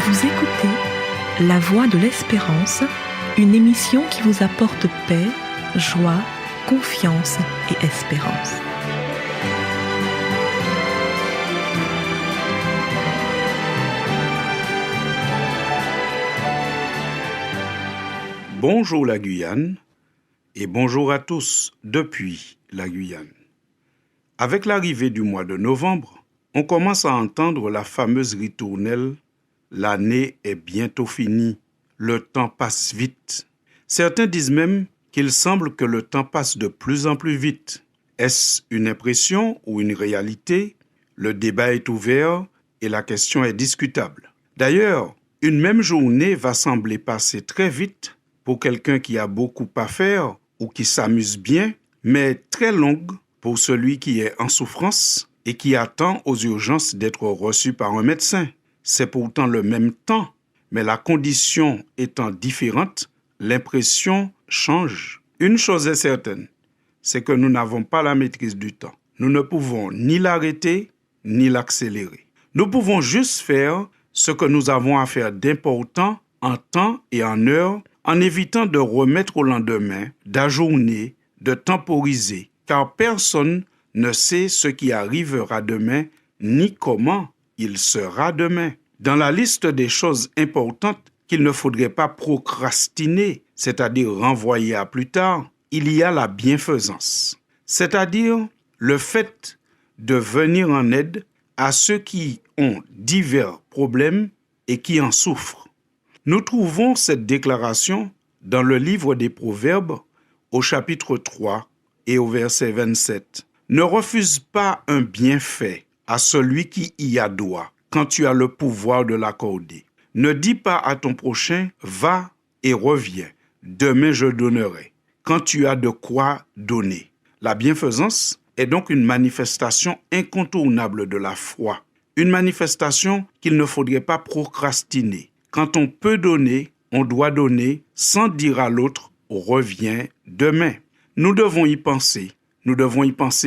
Vous écoutez La Voix de l'Espérance, une émission qui vous apporte paix, joie, confiance et espérance. Bonjour la Guyane et bonjour à tous depuis la Guyane. Avec l'arrivée du mois de novembre, on commence à entendre la fameuse ritournelle « L'année est bientôt finie, le temps passe vite ». Certains disent même qu'il semble que le temps passe de plus en plus vite. Est-ce une impression ou une réalité? Le débat est ouvert et la question est discutable. D'ailleurs, une même journée va sembler passer très vite pour quelqu'un qui a beaucoup à faire ou qui s'amuse bien, mais très longue pour celui qui est en souffrance et qui attend aux urgences d'être reçu par un médecin. C'est pourtant le même temps, mais la condition étant différente, l'impression change. Une chose est certaine, c'est que nous n'avons pas la maîtrise du temps. Nous ne pouvons ni l'arrêter, ni l'accélérer. Nous pouvons juste faire ce que nous avons à faire d'important en temps et en heure, en évitant de remettre au lendemain, d'ajourner, de temporiser, car personne ne sait ce qui arrivera demain, ni comment il sera demain. Dans la liste des choses importantes qu'il ne faudrait pas procrastiner, c'est-à-dire renvoyer à plus tard, il y a la bienfaisance, c'est-à-dire le fait de venir en aide à ceux qui ont divers problèmes et qui en souffrent. Nous trouvons cette déclaration dans le livre des Proverbes au chapitre 3 et au verset 27. Ne refuse pas un bienfait à celui qui y a droit quand tu as le pouvoir de l'accorder. Ne dis pas à ton prochain, va et reviens, demain je donnerai, quand tu as de quoi donner. La bienfaisance est donc une manifestation incontournable de la foi, une manifestation qu'il ne faudrait pas procrastiner. Quand on peut donner, on doit donner sans dire à l'autre « reviens demain ». Nous devons y penser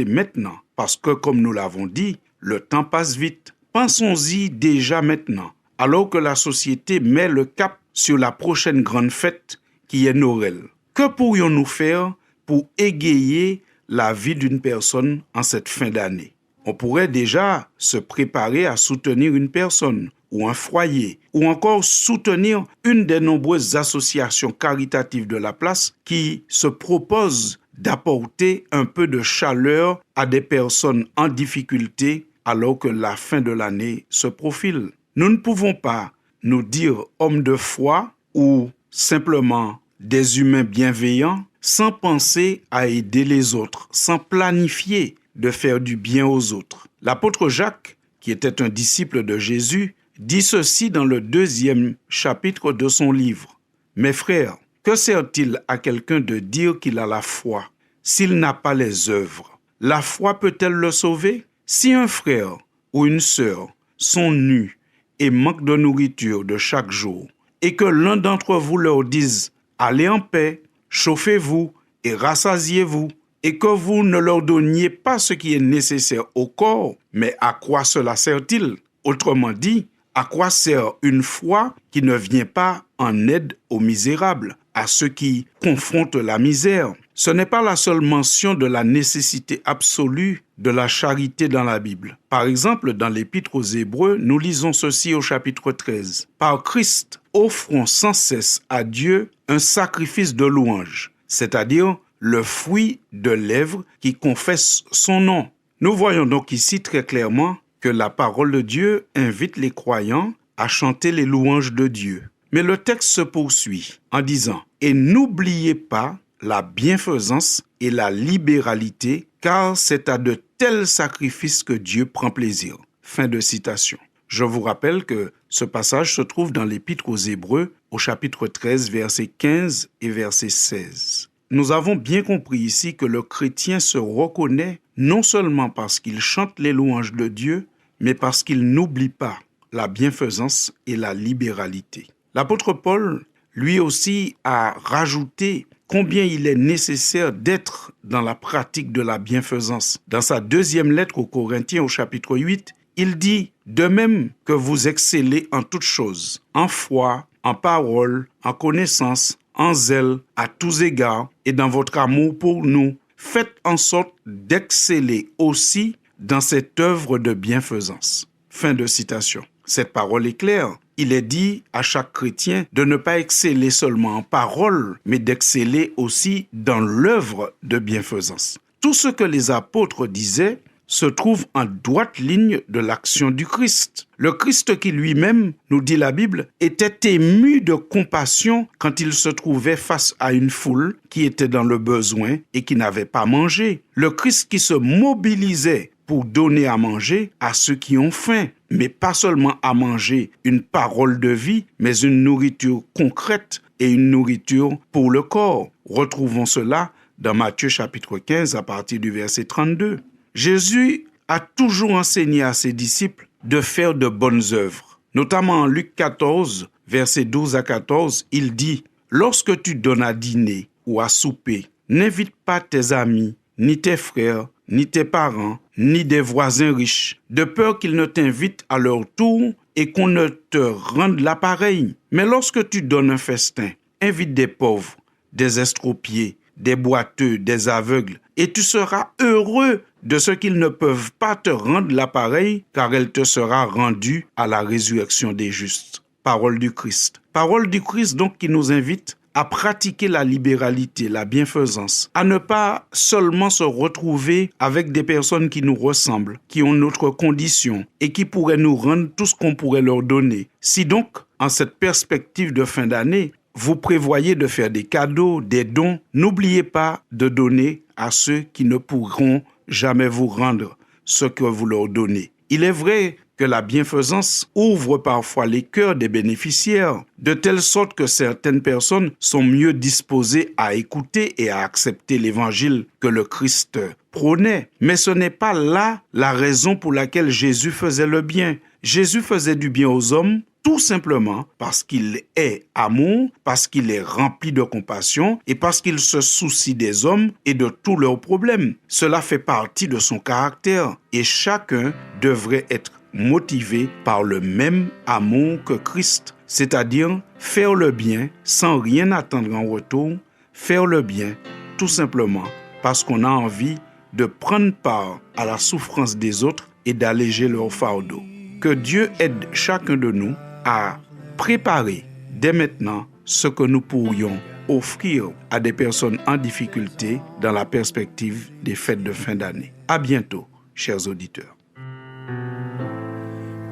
maintenant parce que, comme nous l'avons dit, le temps passe vite. Pensons-y déjà maintenant, alors que la société met le cap sur la prochaine grande fête qui est Noël. Que pourrions-nous faire pour égayer la vie d'une personne en cette fin d'année? On pourrait déjà se préparer à soutenir une personne ou un foyer, ou encore soutenir une des nombreuses associations caritatives de la place qui se proposent d'apporter un peu de chaleur à des personnes en difficulté alors que la fin de l'année se profile. Nous ne pouvons pas nous dire hommes de foi ou simplement des humains bienveillants sans penser à aider les autres, sans planifier de faire du bien aux autres. L'apôtre Jacques, qui était un disciple de Jésus, dit ceci dans le 2e chapitre de son livre. « Mes frères, que sert-il à quelqu'un de dire qu'il a la foi s'il n'a pas les œuvres? La foi peut-elle le sauver? Si un frère ou une sœur sont nus et manquent de nourriture de chaque jour, et que l'un d'entre vous leur dise « Allez en paix, chauffez-vous et rassasiez-vous », et que vous ne leur donniez pas ce qui est nécessaire au corps, mais à quoi cela sert-il? Autrement dit, à quoi sert une foi qui ne vient pas en aide aux misérables, à ceux qui confrontent la misère? Ce n'est pas la seule mention de la nécessité absolue de la charité dans la Bible. Par exemple, dans l'Épître aux Hébreux, nous lisons ceci au chapitre 13. « Par Christ, offrons sans cesse à Dieu un sacrifice de louange, c'est-à-dire le fruit de lèvres qui confesse son nom. » Nous voyons donc ici très clairement que la parole de Dieu invite les croyants à chanter les louanges de Dieu. Mais le texte se poursuit en disant « Et n'oubliez pas la bienfaisance et la libéralité, car c'est à de tels sacrifices que Dieu prend plaisir. » Fin de citation. Je vous rappelle que ce passage se trouve dans l'Épître aux Hébreux au chapitre 13, versets 15 et verset 16. Nous avons bien compris ici que le chrétien se reconnaît non seulement parce qu'il chante les louanges de Dieu, mais parce qu'il n'oublie pas la bienfaisance et la libéralité. L'apôtre Paul, lui aussi, a rajouté combien il est nécessaire d'être dans la pratique de la bienfaisance. Dans sa 2e lettre aux Corinthiens au chapitre 8, Il dit, de même que vous excellez en toutes choses, en foi, en parole, en connaissance, en zèle, à tous égards, et dans votre amour pour nous, faites en sorte d'exceller aussi dans cette œuvre de bienfaisance. Fin de citation. Cette parole est claire. Il est dit à chaque chrétien de ne pas exceller seulement en parole, mais d'exceller aussi dans l'œuvre de bienfaisance. Tout ce que les apôtres disaient se trouve en droite ligne de l'action du Christ. Le Christ qui lui-même, nous dit la Bible, était ému de compassion quand il se trouvait face à une foule qui était dans le besoin et qui n'avait pas mangé. Le Christ qui se mobilisait pour donner à manger à ceux qui ont faim, mais pas seulement à manger une parole de vie, mais une nourriture concrète et une nourriture pour le corps. Retrouvons cela dans Matthieu chapitre 15 à partir du verset 32. Jésus a toujours enseigné à ses disciples de faire de bonnes œuvres. Notamment en Luc 14, versets 12 à 14, il dit « Lorsque tu donnes à dîner ou à souper, n'invite pas tes amis, ni tes frères, ni tes parents, ni des voisins riches, de peur qu'ils ne t'invitent à leur tour et qu'on ne te rende l'appareil. Mais lorsque tu donnes un festin, invite des pauvres, des estropiés, des boiteux, des aveugles, et tu seras heureux de ce qu'ils ne peuvent pas te rendre l'appareil, car elle te sera rendue à la résurrection des justes. » Parole du Christ. Parole du Christ donc qui nous invite à pratiquer la libéralité, la bienfaisance, à ne pas seulement se retrouver avec des personnes qui nous ressemblent, qui ont notre condition et qui pourraient nous rendre tout ce qu'on pourrait leur donner. Si donc, en cette perspective de fin d'année, vous prévoyez de faire des cadeaux, des dons, n'oubliez pas de donner à ceux qui ne pourront jamais vous rendre ce que vous leur donnez. Il est vrai que la bienfaisance ouvre parfois les cœurs des bénéficiaires, de telle sorte que certaines personnes sont mieux disposées à écouter et à accepter l'évangile que le Christ prônait. Mais ce n'est pas là la raison pour laquelle Jésus faisait le bien. Jésus faisait du bien aux hommes tout simplement parce qu'il est amour, parce qu'il est rempli de compassion et parce qu'il se soucie des hommes et de tous leurs problèmes. Cela fait partie de son caractère et chacun devrait être motivé par le même amour que Christ, c'est-à-dire faire le bien sans rien attendre en retour, faire le bien tout simplement parce qu'on a envie de prendre part à la souffrance des autres et d'alléger leur fardeau. Que Dieu aide chacun de nous à préparer dès maintenant ce que nous pourrions offrir à des personnes en difficulté dans la perspective des fêtes de fin d'année. À bientôt, chers auditeurs.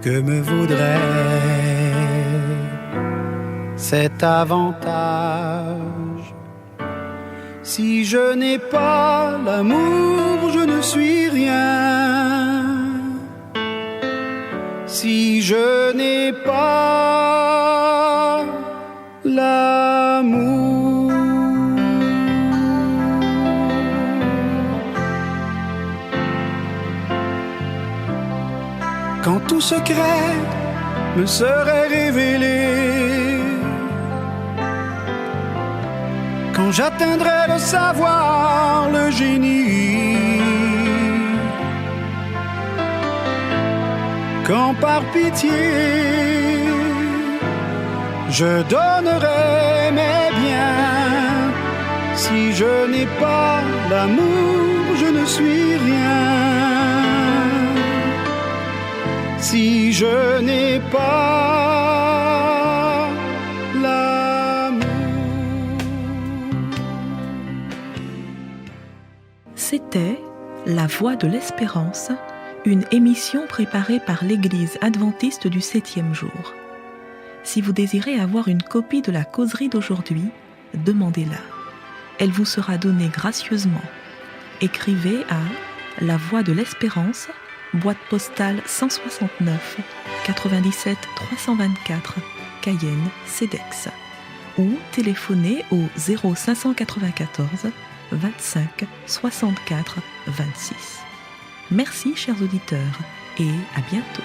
Que me vaudrait cet avantage si je n'ai pas l'amour, je ne suis rien. Si je n'ai pas l'amour, quand tout secret me serait révélé, quand j'atteindrais le savoir, le génie, quand par pitié je donnerai mes biens. Si je n'ai pas l'amour, je ne suis rien. Si je n'ai pas l'amour. C'était La Voix de l'Espérance, une émission préparée par l'Église adventiste du 7e jour. Si vous désirez avoir une copie de la causerie d'aujourd'hui, demandez-la. Elle vous sera donnée gracieusement. Écrivez à La Voix de l'Espérance, boîte postale 169 97 324, Cayenne, CEDEX, ou téléphonez au 0594 25 64 26. Merci chers auditeurs et à bientôt.